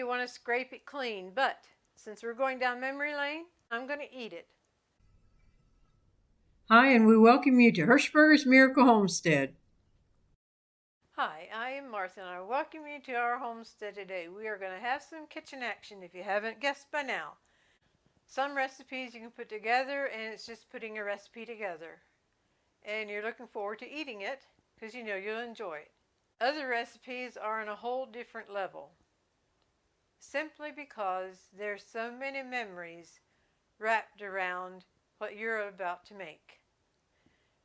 you want to scrape it clean, but since we're going down memory lane, I'm going to eat it. Hi, and we welcome you to Hershberger's Miracle Homestead. Hi, I am Martha, and I welcome you to our homestead today. We are going to have some kitchen action if you haven't guessed by now. Some recipes you can put together, and it's just putting a recipe together. And you're looking forward to eating it because you know you'll enjoy it. Other recipes are on a whole different level, simply because there's so many memories wrapped around what you're about to make.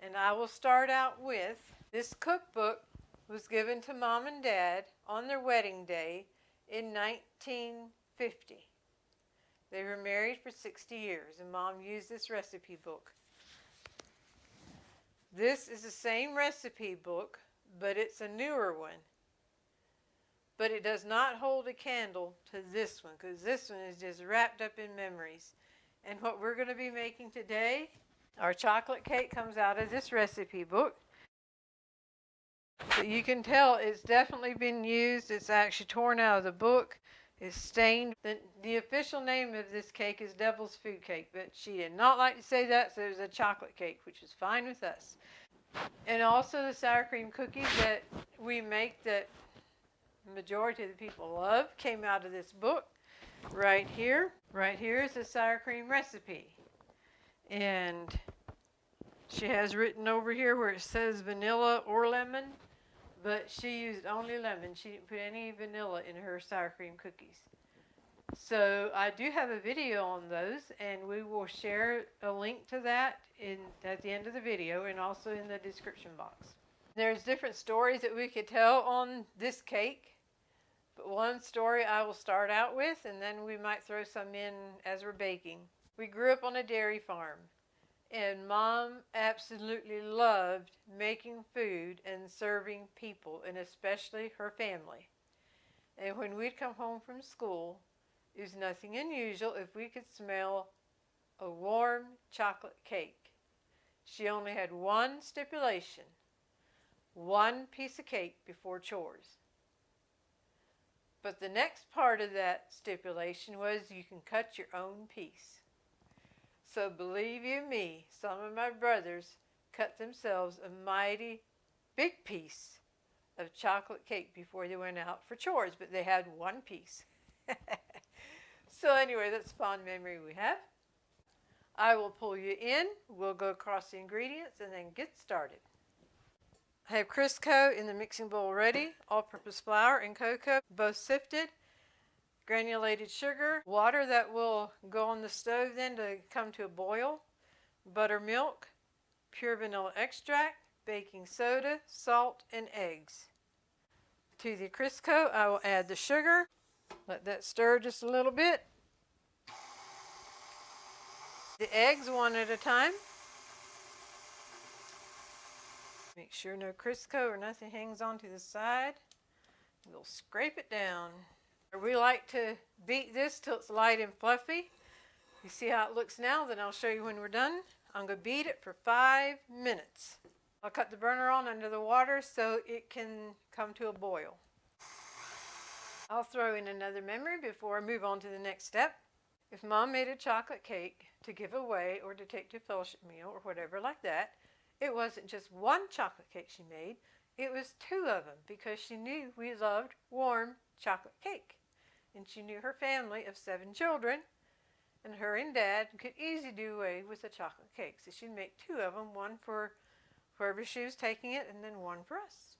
And I will start out with this cookbook was given to Mom and Dad on their wedding day in 1950. They were married for 60 years, and Mom used this recipe book. This is the same recipe book, but it's a newer one. But it does not hold a candle to this one, because this one is just wrapped up in memories. And what we're going to be making today, our chocolate cake, comes out of this recipe book. But you can tell it's definitely been used. It's actually torn out of the book. It's stained. The official name of this cake is Devil's Food Cake, but she did not like to say that, so it was a chocolate cake, which is fine with us. And also the sour cream cookies that we make that the majority of the people love came out of this book. Right here is the sour cream recipe. And she has written over here where it says vanilla or lemon, but she used only lemon. She didn't put any vanilla in her sour cream cookies. So I do have a video on those, and we will share a link to that at the end of the video and also in the description box. There's different stories that we could tell on this cake, but one story I will start out with, and then we might throw some in as we're baking. We grew up on a dairy farm, and Mom absolutely loved making food and serving people, and especially her family. And when we'd come home from school, it was nothing unusual if we could smell a warm chocolate cake. She only had one stipulation: one piece of cake before chores. But the next part of that stipulation was you can cut your own piece. So believe you me, some of my brothers cut themselves a mighty big piece of chocolate cake before they went out for chores, but they had one piece. So anyway, that's a fond memory we have. I will pull you in. We'll go across the ingredients and then get started. I have Crisco in the mixing bowl ready, all-purpose flour and cocoa, both sifted, granulated sugar, water that will go on the stove then to come to a boil, buttermilk, pure vanilla extract, baking soda, salt, and eggs. To the Crisco, I will add the sugar. Let that stir just a little bit. The eggs one at a time. Make sure no Crisco or nothing hangs onto the side. We'll scrape it down. We like to beat this till it's light and fluffy. You see how it looks now? Then I'll show you when we're done. I'm going to beat it for 5 minutes. I'll cut the burner on under the water so it can come to a boil. I'll throw in another memory before I move on to the next step. If Mom made a chocolate cake to give away or to take to a fellowship meal or whatever like that, it wasn't just one chocolate cake she made, it was 2 of them because she knew we loved warm chocolate cake. And she knew her family of 7 children, and her and Dad could easily do away with a chocolate cake. So she'd make 2 of them, one for wherever she was taking it and then one for us.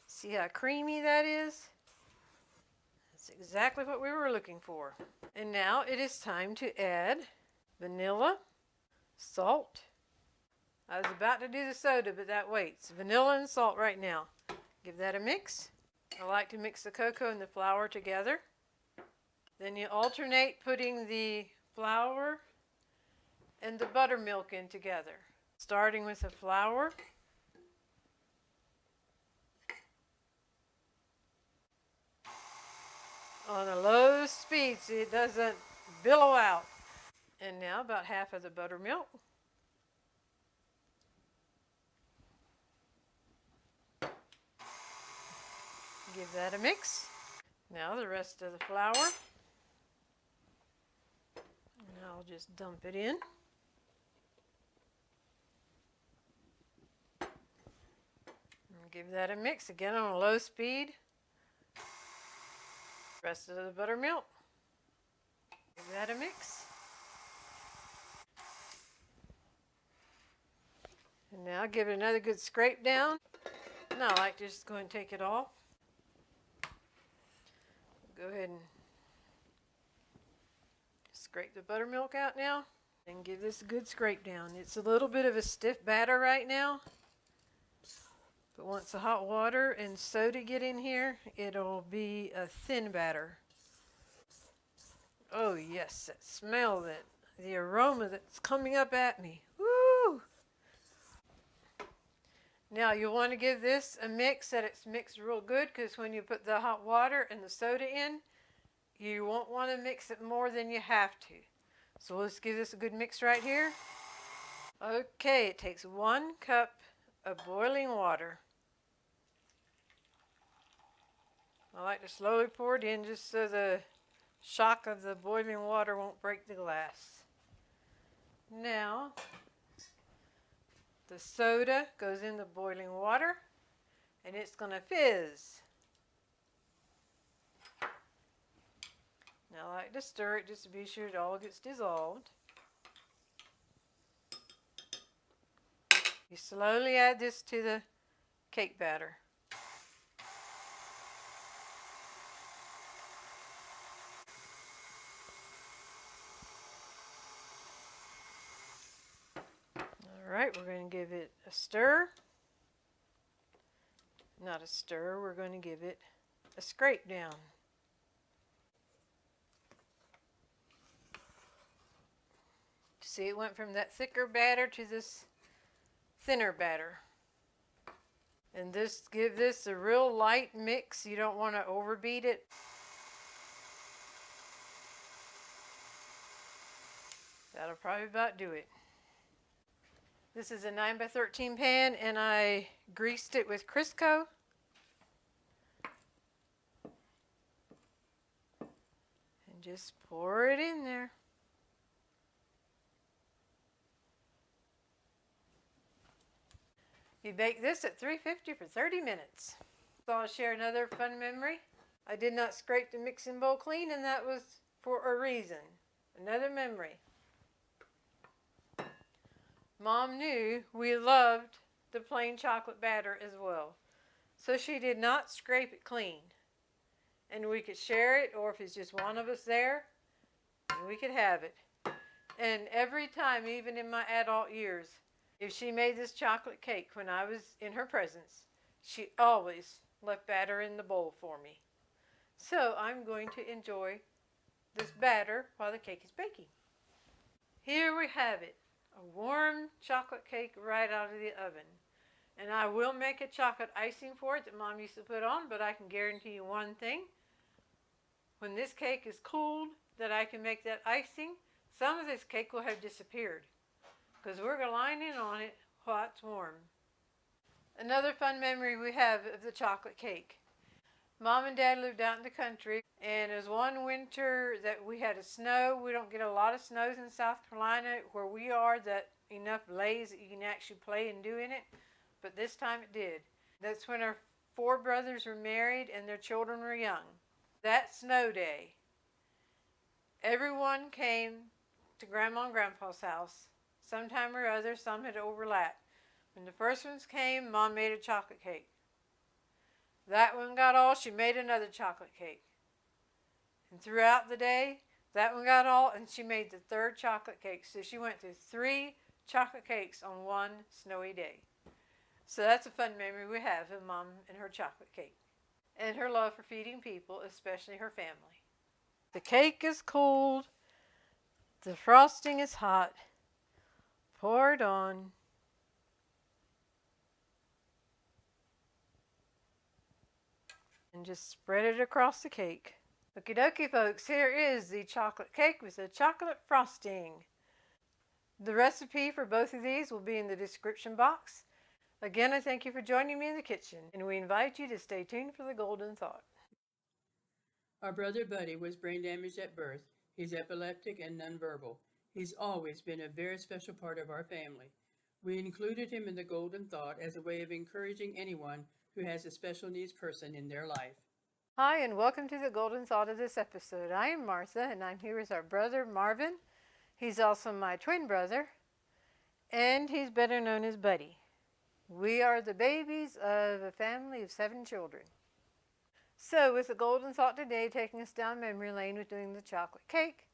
See how creamy that is? That's exactly what we were looking for. And now it is time to add vanilla, salt. I was about to do the soda, but that waits. Vanilla and salt right now. Give that a mix. I like to mix the cocoa and the flour together. Then you alternate putting the flour and the buttermilk in together. Starting with the flour. On a low speed so it doesn't billow out. And now about half of the buttermilk. Give that a mix. Now the rest of the flour. And I'll just dump it in. And give that a mix again on a low speed. Rest of the buttermilk. Give that a mix. And now give it another good scrape down. And I like to just go and take it off. Go ahead and scrape the buttermilk out now. And give this a good scrape down. It's a little bit of a stiff batter right now. But once the hot water and soda get in here, it'll be a thin batter. Oh yes, that smell, the aroma that's coming up at me. Woo! Now you'll want to give this a mix that it's mixed real good, because when you put the hot water and the soda in, you won't want to mix it more than you have to. So let's give this a good mix right here. Okay, it takes 1 cup of boiling water. I like to slowly pour it in just so the shock of the boiling water won't break the glass. Now, the soda goes in the boiling water and it's going to fizz. Now I like to stir it just to be sure it all gets dissolved. You slowly add this to the cake batter. Alright, we're going to give it a stir. Not a stir, we're going to give it a scrape down. See, it went from that thicker batter to this thinner batter. And give this a real light mix. You don't want to overbeat it. That'll probably about do it. This is a 9x13 pan and I greased it with Crisco. And just pour it in there. You bake this at 350 for 30 minutes. So I'll share another fun memory. I did not scrape the mixing bowl clean, and that was for a reason. Another memory. Mom knew we loved the plain chocolate batter as well. So she did not scrape it clean. And we could share it, or if it's just one of us there, we could have it. And every time, even in my adult years, if she made this chocolate cake when I was in her presence, she always left batter in the bowl for me. So I'm going to enjoy this batter while the cake is baking. Here we have it, a warm chocolate cake right out of the oven. And I will make a chocolate icing for it that Mom used to put on, but I can guarantee you one thing. When this cake is cooled, that I can make that icing, some of this cake will have disappeared, because we're going to line in on it while it's warm. Another fun memory we have of the chocolate cake. Mom and Dad lived out in the country, and it was one winter that we had a snow. We don't get a lot of snows in South Carolina where we are, that enough lays that you can actually play and do in it, but this time it did. That's when our 4 brothers were married and their children were young. That snow day, everyone came to Grandma and Grandpa's house sometime or other. Some had overlapped. When the first ones came, Mom made a chocolate cake. That one got all, she made another chocolate cake. And throughout the day, that one got all, and she made the 3rd chocolate cake. So she went through 3 chocolate cakes on one snowy day. So that's a fun memory we have of Mom and her chocolate cake. And her love for feeding people, especially her family. The cake is cold. The frosting is hot. Pour it on. And just spread it across the cake. Okie dokie, folks, here is the chocolate cake with the chocolate frosting. The recipe for both of these will be in the description box. Again, I thank you for joining me in the kitchen, and we invite you to stay tuned for the golden thought. Our brother Buddy was brain damaged at birth. He's epileptic and nonverbal. He's always been a very special part of our family. We included him in the Golden Thought as a way of encouraging anyone who has a special needs person in their life. Hi, and welcome to the Golden Thought of this episode. I am Martha, and I'm here with our brother Marvin. He's also my twin brother, and he's better known as Buddy. We are the babies of a family of 7 children. So, with the Golden Thought today taking us down memory lane with doing the chocolate cake,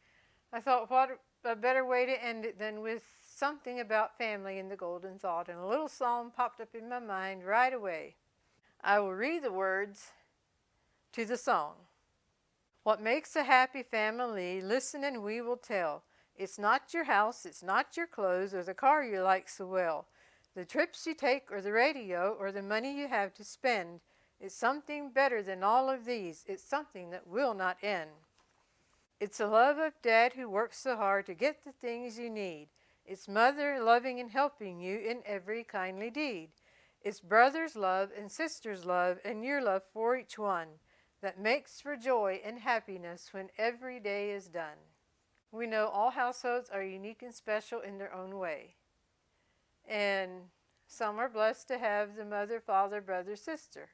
I thought what a better way to end it than with something about family in the Golden Thought, and a little song popped up in my mind right away. I will read the words to the song. What makes a happy family? Listen and we will tell. It's not your house, it's not your clothes or the car you like so well. The trips you take or the radio or the money you have to spend. It's something better than all of these. It's something that will not end. It's the love of Dad who works so hard to get the things you need. It's Mother loving and helping you in every kindly deed. It's brothers' love and sisters' love and your love for each one that makes for joy and happiness when every day is done. We know all households are unique and special in their own way. And some are blessed to have the mother, father, brother, sister.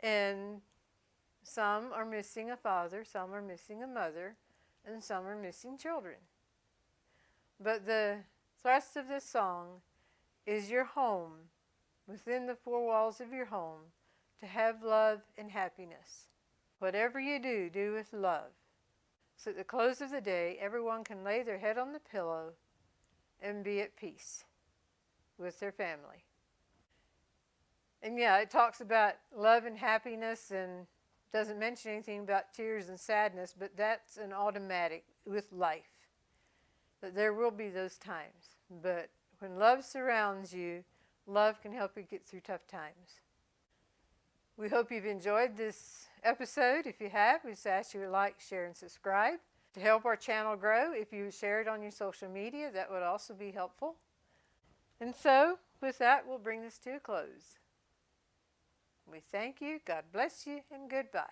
And some are missing a father, some are missing a mother, and some are missing children. But the thrust of this song is your home, within the 4 walls of your home, to have love and happiness. Whatever you do, do with love. So at the close of the day, everyone can lay their head on the pillow and be at peace with their family. And yeah, it talks about love and happiness and doesn't mention anything about tears and sadness, but that's an automatic with life. That there will be those times. But when love surrounds you, love can help you get through tough times. We hope you've enjoyed this episode. If you have, we just ask you to like, share, and subscribe. To help our channel grow, if you share it on your social media, that would also be helpful. And so, with that, we'll bring this to a close. We thank you, God bless you, and goodbye.